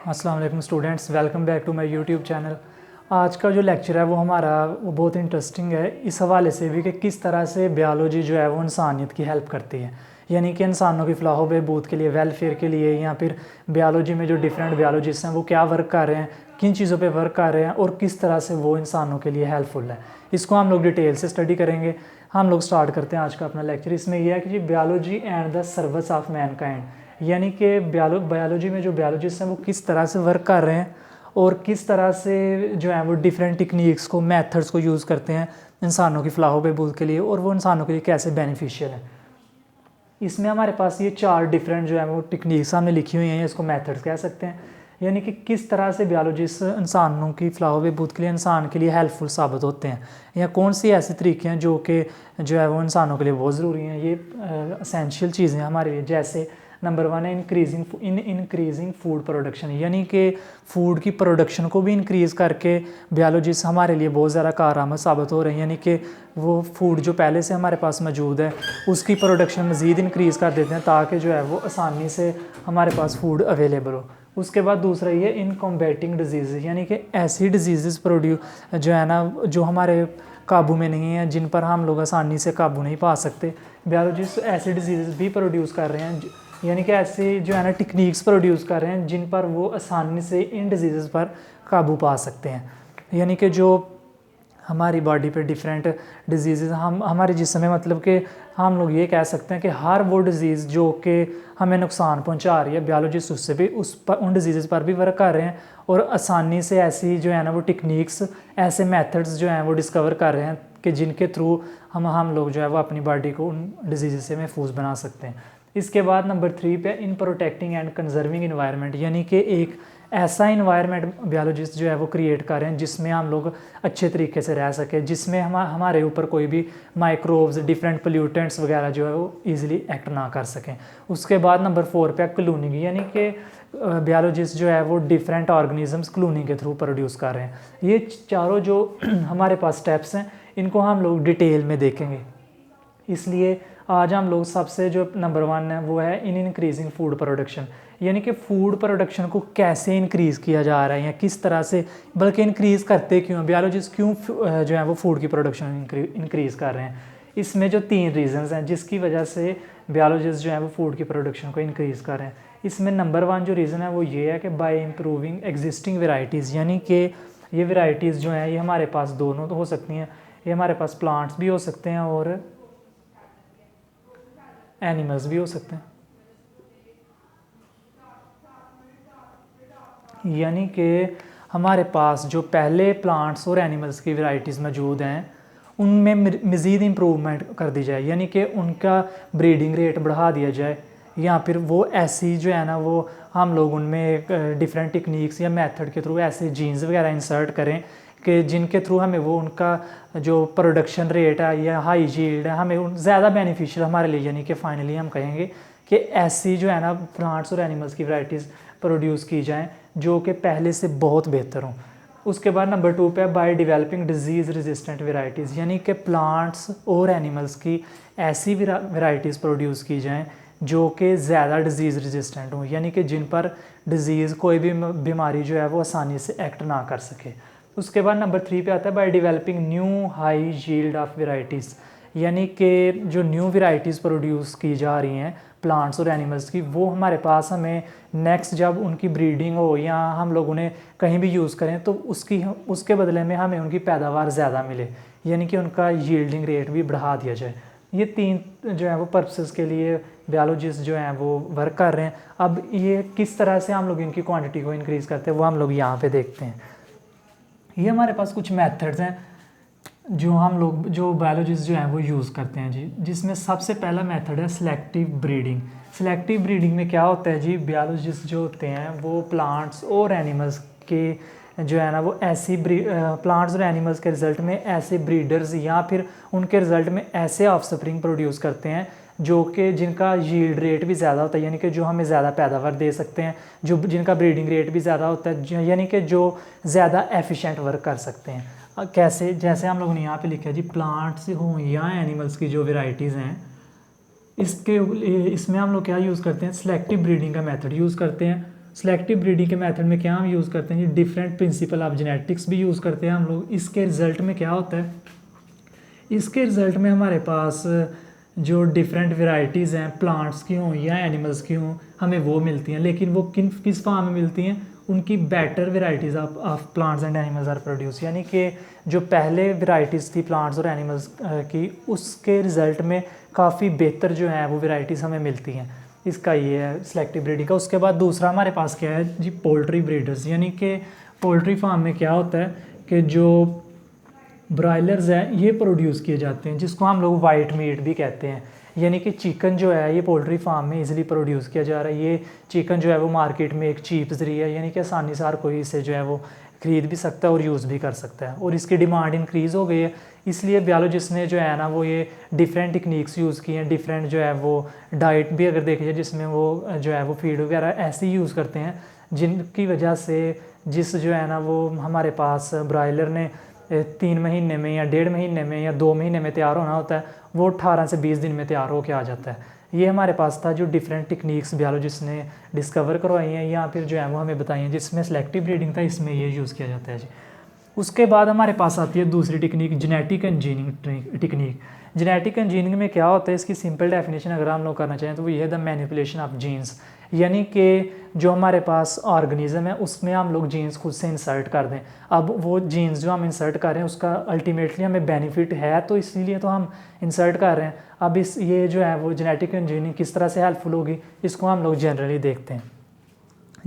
अस्सलाम वालेकुम students, welcome back to my YouTube channel. आज का जो लेक्चर है वो बहुत इंटरेस्टिंग है इस हवाले से भी कि किस तरह से बायोलॉजी जो है वो इंसानियत की हेल्प करती है, यानी कि इंसानों की फलाह व बहबूद के लिए, वेलफेयर के लिए, या फिर बायोलॉजी में जो डिफरेंट बायोलॉजिस्ट हैं वो क्या वर्क कर रहे हैं, किन चीज़ों पे वर्क कर रहे हैं और किस तरह से वो इंसानों के लिए हेल्पफुल है। इसको हम लोग डिटेल से स्टडी करेंगे। हम लोग स्टार्ट करते हैं आज का अपना लेक्चर। इसमें यह है कि जी biology and the service of mankind, यानी कि बायोलॉजी में जो बायोलॉजिस्ट हैं वो किस तरह से वर्क कर रहे हैं और किस तरह से जो है वो डिफरेंट टेक्निक्स को, मेथड्स को यूज़ करते हैं इंसानों की फलाह व बहबूद के लिए, और वो इंसानों के लिए कैसे बेनिफिशियल है। इसमें हमारे पास ये 4 डिफरेंट जो है वो टेक्निक्स हमने लिखी हुई हैं, इसको मेथड्स कह सकते हैं, यानी कि किस तरह से बायोलॉजिस्ट इंसानों की फलाह व बहबूद के लिए, इंसान के लिए हेल्पफुल साबित होते हैं, या कौन सी ऐसे तरीके हैं जो कि जो है वो इंसानों के लिए बहुत ज़रूरी हैं। ये एसेंशियल चीज़ें हमारे लिए, जैसे नंबर 1 है इंक्रीजिंग फूड प्रोडक्शन, यानी कि फ़ूड की प्रोडक्शन को भी इंक्रीज़ करके बायोलॉजिस्ट हमारे लिए बहुत ज़्यादा कारआमद साबित हो रहे हैं, यानी कि वो फूड जो पहले से हमारे पास मौजूद है उसकी प्रोडक्शन मज़ीद इंक्रीज़ कर देते हैं ताकि जो है वो आसानी से हमारे पास फूड अवेलेबल हो। उसके बाद दूसरा ये इन कॉम्बैटिंग डिजीज़, यानी कि ऐसी डिजीज़ जो है ना जो हमारे काबू में नहीं है, जिन पर हम लोग आसानी से काबू नहीं पा सकते, बायोलॉजिस्ट ऐसी डिजीज़ भी प्रोड्यूस कर रहे हैं, यानी कि ऐसे जो है ना टेक्निक्स प्रोड्यूस कर रहे हैं जिन पर वो आसानी से इन डिजीज़ पर काबू पा सकते हैं। यानी कि जो हमारी बॉडी पे डिफरेंट डिजीज़ हमारे जिस्म में, मतलब कि हम लोग ये कह सकते हैं कि हर वो डिज़ीज़ जो कि हमें नुकसान पहुंचा रही है, बायोलॉजिस्ट उससे भी उन डिजीज़ पर भी वर्क कर रहे हैं और आसानी से ऐसी जो है ना वो टेक्निक्स, ऐसे मेथड्स जो हैं वो डिस्कवर कर रहे हैं कि जिनके थ्रू हम लोग जो है वो अपनी बॉडी को उन डिजीज़ से महफूज बना सकते हैं। इसके बाद नंबर 3 पे in protecting and conserving environment, यानी कि एक ऐसा इन्वायरमेंट बायोलॉजिस्ट जो है वो क्रिएट कर रहे हैं जिसमें हम लोग अच्छे तरीके से रह सकें, जिसमें हमारे ऊपर कोई भी माइक्रोब्स, डिफरेंट पोल्यूटेंट्स वगैरह जो है वो ईजिली एक्ट ना कर सकें। उसके बाद नंबर 4 पे क्लोनिंग, यानी कि बायोलॉजिस्ट जो है वो डिफरेंट ऑर्गेनिजम्स क्लोनिंग के थ्रू प्रोड्यूस कर रहे हैं। ये चारों जो हमारे पास स्टेप्स हैं इनको हम लोग डिटेल में देखेंगे, इसलिए आज हम लोग सबसे जो नंबर 1 है वो है इन इंक्रीजिंग फूड प्रोडक्शन, यानी कि फ़ूड प्रोडक्शन को कैसे इंक्रीज़ किया जा रहा है या किस तरह से, बल्कि इंक्रीज़ करते क्यों, बायोलॉजिस्ट क्यों जो है वो फूड की प्रोडक्शन इंक्रीज़ कर रहे हैं। इसमें जो 3 रीज़न्स हैं जिसकी वजह से बायोलॉजिस्ट जो है वो फूड की प्रोडक्शन को इंक्रीज़ कर रहे हैं। इसमें नंबर 1 जो रीज़न है वो ये है कि बाय इम्प्रूविंग एग्जिस्टिंग वेराइटीज़, यानी कि ये वेराइटीज़ जो हैं ये हमारे पास दोनों तो हो सकती हैं, ये हमारे पास प्लांट्स भी हो सकते हैं और एनिमल्स भी हो सकते हैं। यानी कि हमारे पास जो पहले प्लांट्स और एनिमल्स की वैरायटीज़ मौजूद हैं उनमें मज़ीद इम्प्रूवमेंट कर दी जाए, यानी कि उनका ब्रीडिंग रेट बढ़ा दिया जाए, या फिर वो ऐसी जो है ना वो हम लोग उनमें डिफरेंट टेक्निक्स या मेथड के थ्रू ऐसे जीन्स वगैरह इंसर्ट करें कि जिनके थ्रू हमें वो उनका जो प्रोडक्शन रेट है या हाई यील्ड है हमें ज़्यादा बेनिफिशियल हमारे लिए, यानी कि फाइनली हम कहेंगे कि ऐसी जो है ना प्लांट्स और एनिमल्स की वैरायटीज़ प्रोड्यूस की जाएँ जो कि पहले से बहुत बेहतर हों। उसके बाद नंबर 2 पे by developing disease resistant varieties, यानी कि प्लांट्स और एनिमल्स की ऐसी वेराइटीज़ प्रोड्यूस की जाएँ जो कि ज़्यादा डिजीज़ रेजिस्टेंट हों, यानी कि जिन पर डिजीज़, कोई भी बीमारी जो है वो आसानी से एक्ट ना कर सके। उसके बाद नंबर 3 पे आता है by developing new high yield of varieties, यानी कि जो न्यू वेराइटीज़ प्रोड्यूस की जा रही हैं प्लांट्स और एनिमल्स की, वो हमारे पास हमें नेक्स्ट जब उनकी ब्रीडिंग हो या हम लोग उन्हें कहीं भी यूज़ करें तो उसके बदले में हमें उनकी पैदावार ज़्यादा मिले, यानी कि उनका यील्डिंग रेट भी बढ़ा दिया जाए। ये 3 जो है वो पर्पसेस के लिए बायोलॉजिस्ट जो हैं वो वर्क कर रहे हैं। अब ये किस तरह से हम लोग इनकी क्वांटिटी को इंक्रीज़ करते हैं वो हम लोग यहाँ पे देखते हैं। ये हमारे पास कुछ मेथड्स हैं जो बायोलॉजिस्ट जो हैं वो यूज़ करते हैं जी, जिसमें सबसे पहला मेथड है सिलेक्टिव ब्रीडिंग। सिलेक्टिव ब्रीडिंग में क्या होता है जी, बायोलॉजिस्ट जो होते हैं वो प्लांट्स और एनिमल्स के जो है ना वो ऐसी प्लांट्स और एनिमल्स के रिज़ल्ट में ऐसे ब्रीडर्स या फिर उनके रिज़ल्ट में ऐसे ऑफस्प्रिंग प्रोड्यूस करते हैं जो कि जिनका यील्ड रेट भी ज़्यादा होता है, यानी कि जो हमें ज़्यादा पैदावार दे सकते हैं, जो जिनका ब्रीडिंग रेट भी ज़्यादा होता है, यानी कि जो ज़्यादा एफिशिएंट वर्क कर सकते हैं। कैसे, जैसे हम लोगों ने यहाँ पे लिखा है जी, प्लांट्स हों या एनिमल्स की जो वेराइटीज़ हैं इसमें हम लोग क्या यूज़ करते हैं, सिलेक्टिव ब्रीडिंग का मेथड यूज़ करते हैं। सिलेक्टिव ब्रीडिंग के मेथड में क्या हम यूज़ करते हैं, डिफरेंट प्रिंसिपल ऑफ जेनेटिक्स भी यूज़ करते हैं हम लोग। इसके रिज़ल्ट में क्या होता है, इसके रिज़ल्ट में हमारे पास जो डिफरेंट वेराइटीज़ हैं प्लांट्स की हों या एनिमल्स की हों हमें वो मिलती हैं, लेकिन वो किस फॉर्म में मिलती हैं, उनकी better varieties of plants and animals are produce, यानी कि जो पहले वेराइटीज़ थी प्लांट्स और एनिमल्स की उसके रिज़ल्ट में काफ़ी बेहतर जो है वो वेराइटीज़ हमें मिलती हैं। इसका ये है सिलेक्टिव ब्रीडिंग का। उसके बाद दूसरा हमारे पास क्या है जी, पोल्ट्री ब्रीडर्स, यानी कि पोल्ट्री फार्म में क्या होता है कि जो ब्रॉयलर्स हैं ये प्रोड्यूस किए जाते हैं, जिसको हम लोग वाइट मीट भी कहते हैं, यानी कि चिकन जो है ये पोल्ट्री फार्म में इजीली प्रोड्यूस किया जा रहा है। ये चिकन जो है वो मार्केट में एक चीप ज़रिया है, यानी कि आसानी से हर कोई इसे जो है वो ख़रीद भी सकता है और यूज़ भी कर सकता है, और इसकी डिमांड इंक्रीज़ हो गई है। इसलिए बायोलॉजिस्ट ने जो है ना वो ये डिफरेंट टेक्निक्स यूज़ की हैं, डिफरेंट जो है वो डाइट भी अगर देखिए जिसमें वो जो है वो फीड वगैरह ऐसे ही यूज़ करते हैं, जिनकी वजह से जिस जो है ना वो हमारे पास ब्रॉयलर ने 3 महीने में या 1.5 महीने में या 2 महीने में तैयार होना होता है, वो 18 से 20 दिन में तैयार होकर आ जाता है। ये हमारे पास था जो डिफरेंट टेक्निक्स बायोलॉजिस्ट ने डिस्कवर करवाई हैं या फिर जो है वो हमें बताई हैं, जिसमें सेलेक्टिव ब्रीडिंग था, इसमें ये यूज़ किया जाता है जी। उसके बाद हमारे पास आती है दूसरी technique, genetic engineering technique. Genetic engineering में क्या होता है, इसकी सिंपल डेफिनेशन अगर हम लोग करना चाहें तो वो ये है द मैनिपुलेशन ऑफ जीन्स, यानी कि जो हमारे पास ऑर्गेनिज्म है उसमें हम लोग जीन्स खुद से इंसर्ट कर दें। अब वो जीन्स जो हम इंसर्ट कर रहे हैं उसका अल्टीमेटली हमें बेनिफिट है, तो इसीलिए तो हम इंसर्ट कर रहे हैं। अब ये जो है वो जेनेटिक इंजीनियरिंग किस तरह से हेल्पफुल होगी, इसको हम लोग जनरली देखते हैं।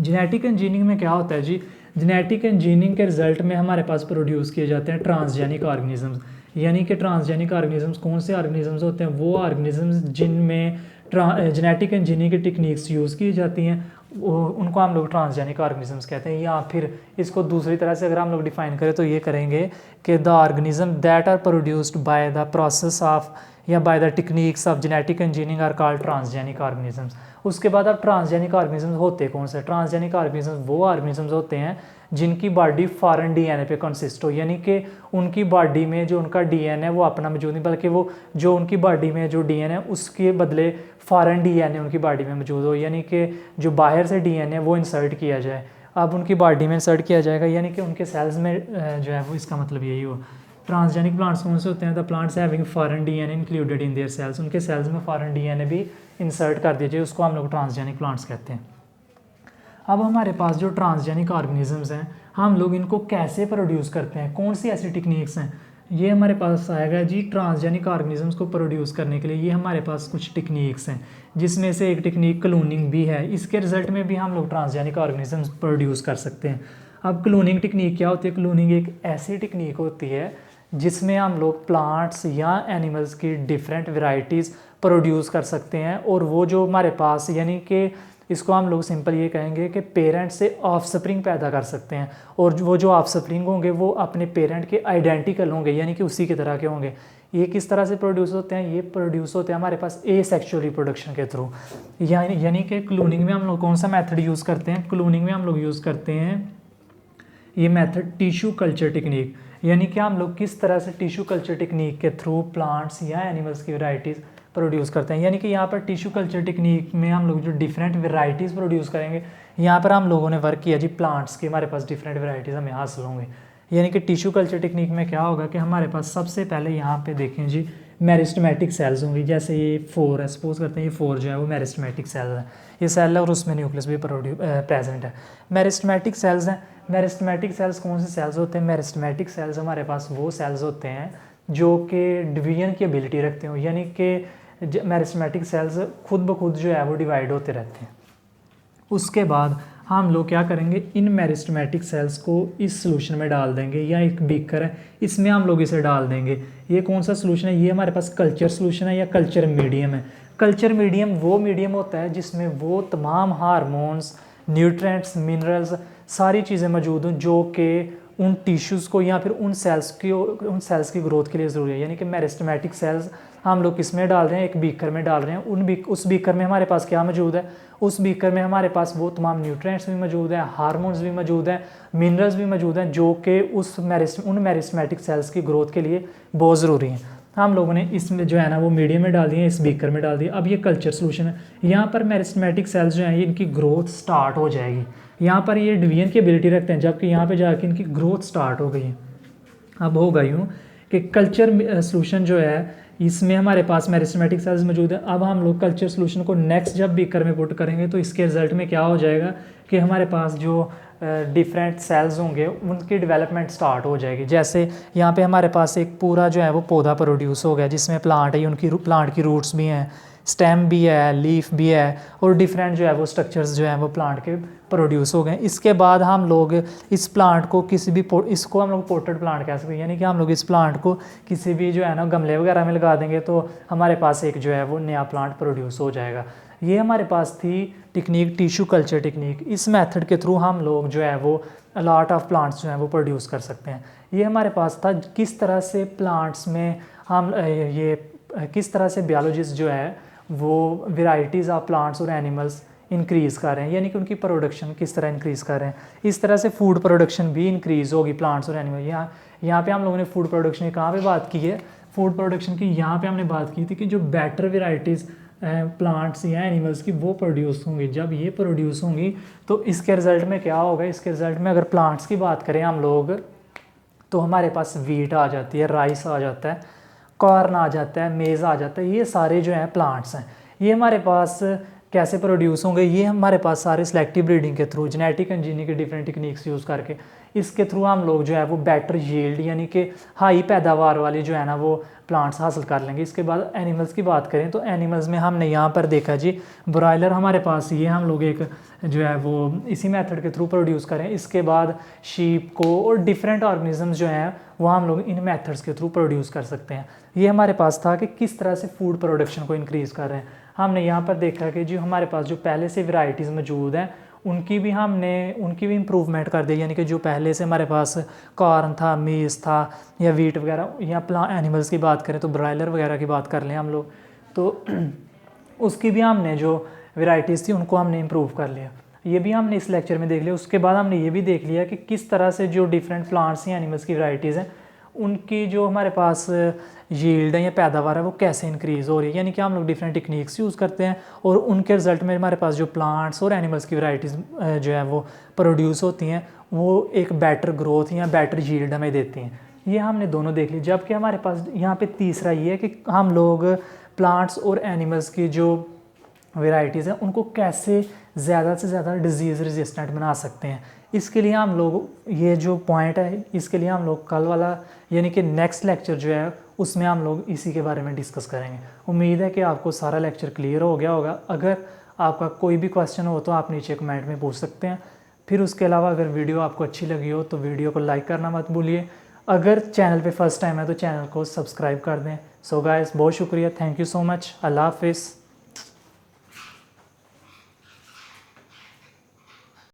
जेनेटिक इंजीनियरिंग में क्या होता है जी, जेनेटिक इंजीनियरिंग के रिजल्ट में हमारे पास प्रोड्यूस किए जाते हैं ट्रांसजेनिक ऑर्गेनिजम्स, यानी कि ट्रांसजेनिक ऑर्गेनिजम्स कौन से ऑर्गेनिजम्स होते हैं, वो ऑर्गेनिजम्स जिनमें जेनेटिक इंजीनियरिंग की टेक्निक्स यूज़ की जाती हैं, उनको हम लोग ट्रांसजेनिक ऑर्गेनिजम्स कहते हैं। या फिर इसको दूसरी तरह से अगर हम लोग डिफाइन करें तो ये करेंगे कि the organisms that are produced by the process of या by the techniques of genetic engineering are called transgenic organisms. उसके बाद अब ट्रांसजेनिक ऑर्गेनिजम्स होते कौन से, ट्रांसजेनिक ऑर्गेनिजम्स वो ऑर्गेनिजम्स होते हैं जिनकी बॉडी फॉरेन डीएनए पे कंसिस्ट हो, यानी कि उनकी बॉडी में जो उनका डीएनए वो अपना मौजूद नहीं, बल्कि वो जो उनकी बॉडी में जो डीएनए उसके बदले फॉरेन डीएनए उनकी बॉडी में मौजूद हो, यानी कि जो बाहर से डीएनए वो इंसर्ट किया जाए, अब उनकी बॉडी में इंसर्ट किया जाएगा, यानी कि उनके सेल्स में जो है वो, इसका मतलब यही हो। ट्रांसजेनिक प्लांट्स कौन से होते हैं, the plants having foreign DNA included in their cells, उनके सेल्स में फॉरेन डीएनए भी इंसर्ट कर दीजिए, उसको हम लोग ट्रांसजेनिक प्लांट्स कहते हैं। अब हमारे पास जो ट्रांसजेनिक ऑर्गेनिजम्स हैं हम लोग इनको कैसे प्रोड्यूस करते हैं, कौन सी ऐसी टेक्निक्स हैं, ये हमारे पास आएगा जी। ट्रांसजेनिक ऑर्गेनिजम्स को प्रोड्यूस करने के लिए ये हमारे पास कुछ टेक्निक्स हैं, जिसमें से एक टेक्निक क्लोनिंग भी है। इसके रिजल्ट में भी हम लोग ट्रांसजेनिक ऑर्गेनिजम्स प्रोड्यूस कर सकते हैं। अब क्लोनिंग टेक्निक क्या होती है, क्लोनिंग एक ऐसी टेक्निक होती है जिसमें हम लोग प्लांट्स या एनिमल्स की डिफरेंट वेराइटीज़ प्रोड्यूस कर सकते हैं, और वो जो हमारे पास, यानी कि इसको हम लोग सिंपल ये कहेंगे कि पेरेंट से ऑफस्प्रिंग पैदा कर सकते हैं, और वो जो ऑफस्प्रिंग होंगे वो अपने पेरेंट के आइडेंटिकल होंगे, यानी कि उसी की तरह के होंगे। ये किस तरह से प्रोड्यूस होते हैं, ये प्रोड्यूस होते हैं हमारे पास एसेक्सुअल रिप्रोडक्शन के थ्रू, यानी कि क्लोनिंग में हम लोग कौन सा मेथड यूज़ करते हैं, क्लोनिंग में हम लोग यूज़ करते हैं ये मेथड टिश्यू कल्चर टेक्निक, यानी कि हम लोग किस तरह से टिश्यू कल्चर टेक्निक के थ्रू प्लांट्स या एनिमल्स की वैरायटीज़ प्रोड्यूस करते हैं। यानी कि यहाँ पर टिश्यू कल्चर टेक्निक में हम लोग जो डिफरेंट वेराइटीज़ प्रोड्यूस करेंगे, यहाँ पर हम लोगों ने वर्क किया जी प्लांट्स की, हमारे पास डिफरेंट वेराइटीज़ हमें हासिल होंगे। यानी कि टिश्यू कल्चर टेक्निक में क्या होगा कि हमारे पास सबसे पहले यहाँ पे देखें जी मेरिस्टेमेटिक सेल्स होंगी, जैसे ये 4 है, सपोज करते हैं ये 4 जो है वो मेरिस्टेमेटिक सेल्स हैं, ये सेल है और उसमें न्यूक्लियस भी प्रेजेंट है। मेरिस्टेमेटिक सेल्स हैं, मेरिस्टेमेटिक सेल्स कौन से सेल्स होते हैं, मेरिस्टेमेटिक सेल्स हमारे पास वो सेल्स होते हैं जो कि डिवीजन की एबिलिटी रखते हो, यानी कि मेरिस्टेमेटिक सेल्स खुद ब खुद जो है वो डिवाइड होते रहते हैं। उसके बाद हम लोग क्या करेंगे, इन मेरिस्टेमेटिक सेल्स को इस सोल्यूशन में डाल देंगे, या एक बीकर है इसमें हम लोग इसे डाल देंगे। ये कौन सा सोल्यूशन है, ये हमारे पास कल्चर सोल्यूशन है या कल्चर मीडियम है। कल्चर मीडियम वो मीडियम होता है जिसमें वो तमाम हार्मोन्स, न्यूट्रिएंट्स, मिनरल्स, सारी चीज़ें मौजूद हों जो कि उन टिश्यूज़ को या फिर उन सेल्स की ग्रोथ के लिए ज़रूरी है। यानी कि मेरिस्टेमेटिक सेल्स हम लोग किस में डाल रहे हैं, एक बीकर में डाल रहे हैं। उस बीकर में हमारे पास क्या मौजूद है, उस बीकर में हमारे पास वो तमाम न्यूट्रिएंट्स भी मौजूद हैं, हार्मोन्स भी मौजूद हैं, मिनरल्स भी मौजूद हैं, जो कि उन मेरिस्टेमेटिक सेल्स की ग्रोथ के लिए बहुत ज़रूरी हैं। हम लोगों ने इसमें जो है ना वो मीडियम में डाल दिए, इस बीकर में डाल दिया। अब ये कल्चर सोल्यूशन है, यहाँ पर मेरिस्टेमेटिक सेल्स जो हैं इनकी ग्रोथ स्टार्ट हो जाएगी। यहाँ पर ये डिवीजन की एबिलिटी रखते हैं, जबकि यहाँ पे जाके इनकी ग्रोथ स्टार्ट हो गई है। अब होगा यूँ कि कल्चर सोल्यूशन जो है इसमें हमारे पास मेरिस्टेमेटिक सेल्स मौजूद है। अब हम लोग कल्चर सोल्यूशन को नेक्स्ट जब बीकर में पुट करेंगे तो इसके रिजल्ट में क्या हो जाएगा कि हमारे पास जो डिफरेंट सेल्स होंगे उनकी डेवलपमेंट स्टार्ट हो जाएगी। जैसे यहाँ पे हमारे पास एक पूरा जो है वो पौधा प्रोड्यूस हो गया, जिसमें प्लांट है, उनकी प्लांट की रूट्स भी हैं, स्टेम भी है, लीफ भी है, और डिफरेंट जो है वो स्ट्रक्चर्स जो हैं वो प्लांट के प्रोड्यूस हो गए। इसके बाद हम लोग इस प्लांट को किसी भी इसको हम लोग पोटेड प्लांट कह सकते हैं, यानी कि हम लोग इस प्लांट को किसी भी जो है ना गमले वगैरह में लगा देंगे तो हमारे पास एक जो है वो नया प्लांट प्रोड्यूस हो जाएगा। ये हमारे पास थी टेक्निक, टिश्यू कल्चर टेक्निक। इस मेथड के थ्रू हम लोग जो है वो लॉट ऑफ प्लांट्स जो हैं वो प्रोड्यूस कर सकते हैं। ये हमारे पास था किस तरह से प्लांट्स में हम ये किस तरह से बायोलॉजिस्ट जो है वो वैरायटीज़ ऑफ प्लांट्स और एनिमल्स इंक्रीज़ कर रहे हैं, यानी कि उनकी प्रोडक्शन किस तरह इंक्रीज़ कर रहे हैं। इस तरह से फूड प्रोडक्शन भी इंक्रीज़ होगी प्लांट्स और एनिमल। यहाँ पे हम लोगों ने फूड प्रोडक्शन की कहाँ पे बात की है, फूड प्रोडक्शन की यहाँ पे हमने बात की थी कि जो बेटर वैरायटीज़ प्लांट्स या एनिमल्स की वो प्रोड्यूस होंगी। जब ये प्रोड्यूस होंगी तो इसके रिज़ल्ट में क्या होगा, इसके रिज़ल्ट में अगर प्लांट्स की बात करें हम लोग तो हमारे पास वीट आ जाती है, राइस आ जाता है, कॉर्न आ जाता है, मेज़ आ जाता है। ये सारे जो हैं प्लांट्स हैं, ये हमारे पास कैसे प्रोड्यूस होंगे, ये हमारे पास सारे सिलेक्टिव ब्रीडिंग के थ्रू, जेनेटिक इंजीनियरिंग के डिफरेंट टेक्निक्स यूज़ करके इसके थ्रू हम लोग जो है वो बेटर यील्ड यानी कि हाई पैदावार वाली जो है ना वो प्लांट्स हासिल कर लेंगे। इसके बाद एनिमल्स की बात करें तो एनिमल्स में हमने यहाँ पर देखा जी ब्रॉयलर हमारे पास ये हम लोग एक जो है वो इसी मेथड के थ्रू प्रोड्यूस करें। इसके बाद शीप को और डिफरेंट ऑर्गेनिजम्स जो हैं वो हम लोग इन मेथड्स के थ्रू प्रोड्यूस कर सकते हैं। ये हमारे पास था कि किस तरह से फूड प्रोडक्शन को इंक्रीज़ कर रहे हैं। हमने यहाँ पर देखा कि जो हमारे पास जो पहले से वैरायटीज़ मौजूद हैं उनकी भी इम्प्रूवमेंट कर दी, यानी कि जो पहले से हमारे पास कॉर्न था, मीज़ था या वीट वगैरह, या एनिमल्स की बात करें तो ब्रॉयलर वगैरह की बात कर लें हम लोग, तो उसकी भी हमने जो वैरायटीज़ थी उनको हमने इम्प्रूव कर लिया। ये भी हमने इस लेक्चर में देख लिया। उसके बाद हमने ये भी देख लिया कि किस तरह से जो डिफरेंट प्लांट्स या एनिमल्स की वैरायटीज़ हैं उनकी जो हमारे पास यील्ड है या पैदावार है वो कैसे इंक्रीज़ हो रही है, यानी कि हम लोग डिफरेंट टेक्निक्स यूज़ करते हैं और उनके रिज़ल्ट में हमारे पास जो प्लांट्स और एनिमल्स की वैरायटीज़ जो है वो प्रोड्यूस होती हैं वो एक बेटर ग्रोथ या बेटर यील्ड हमें देती हैं। ये हमने दोनों देख ली। जबकि हमारे पास यहाँ पे तीसरा ये है कि हम लोग प्लांट्स और एनिमल्स की जो वैरायटीज़ हैं उनको कैसे ज़्यादा से ज़्यादा डिजीज़ रेजिस्टेंट बना सकते हैं। इसके लिए हम लोग ये जो पॉइंट है इसके लिए हम लोग कल वाला यानी कि नेक्स्ट लेक्चर जो है उसमें हम लोग इसी के बारे में डिस्कस करेंगे। उम्मीद है कि आपको सारा लेक्चर क्लियर हो गया होगा। अगर आपका कोई भी क्वेश्चन हो तो आप नीचे कमेंट में पूछ सकते हैं। फिर उसके अलावा अगर वीडियो आपको अच्छी लगी हो तो वीडियो को लाइक करना मत भूलिए। अगर चैनल पे फर्स्ट टाइम है तो चैनल को सब्सक्राइब कर दें। सो गाइस बहुत शुक्रिया, थैंक यू सो मच, अल्लाह हाफिज़।